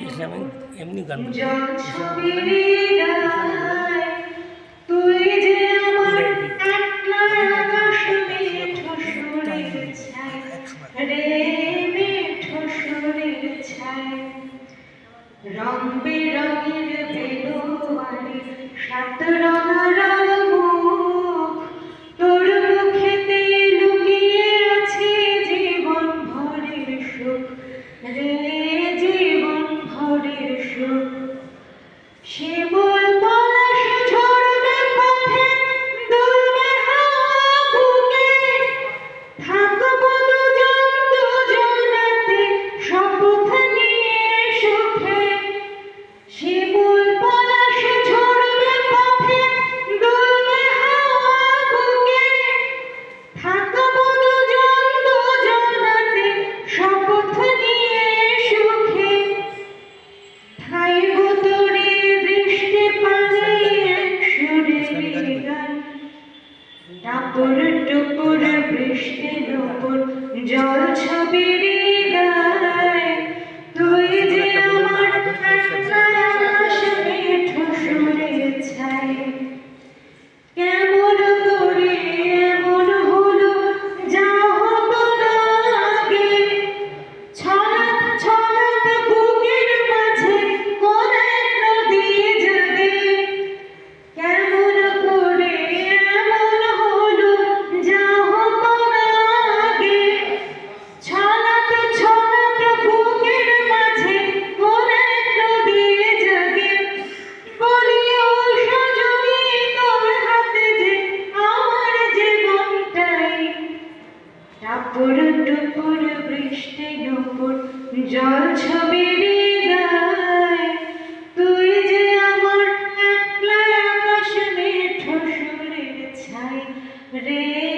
Islamic এমনি গান রং বেরঙের বেদোয়ারি সাত রঙার মুখ তোর মুখেতে লুকিয়ে আছে জীবন ভরের সুখ রে জীবন ভরের সুখ শিমুল পলাশ ঝরবে পথে দুলবে হাওয়া বুকে থাকবো দুজনাতে শপথ নিয়ে সুখে শিমুল পলাশ ঝরবে পথে দুলবে হাওয়া বুকে থাকবো দুজনাতে শপথ নিয়ে সুখে খাইবো তোরে বৃষ্টি পানি এক সুরের গান টাপুর টুপুর বৃষ্টির উপর জল ছবির গায় তুই যে আমার আকাশ মেঠো সুরে ছাই কেমন করে এমন হলো যা হতো না আগে ছলাৎ ছলাৎ বুকের মাঝে কোন এক নদী জাগে কেমন করে এমন হলো যা হতো না আগে ছলাৎ ছলাৎ বুকের মাঝে কোন এক নদী জাগে বলি ও সজনী তোর হাতে যে আমার জীবনটাই টাপুর টুপুর বৃষ্টির উপর জল ছবির গায় তুই যে আমার একলা আকাশ মেঠো সুরের ছাই রে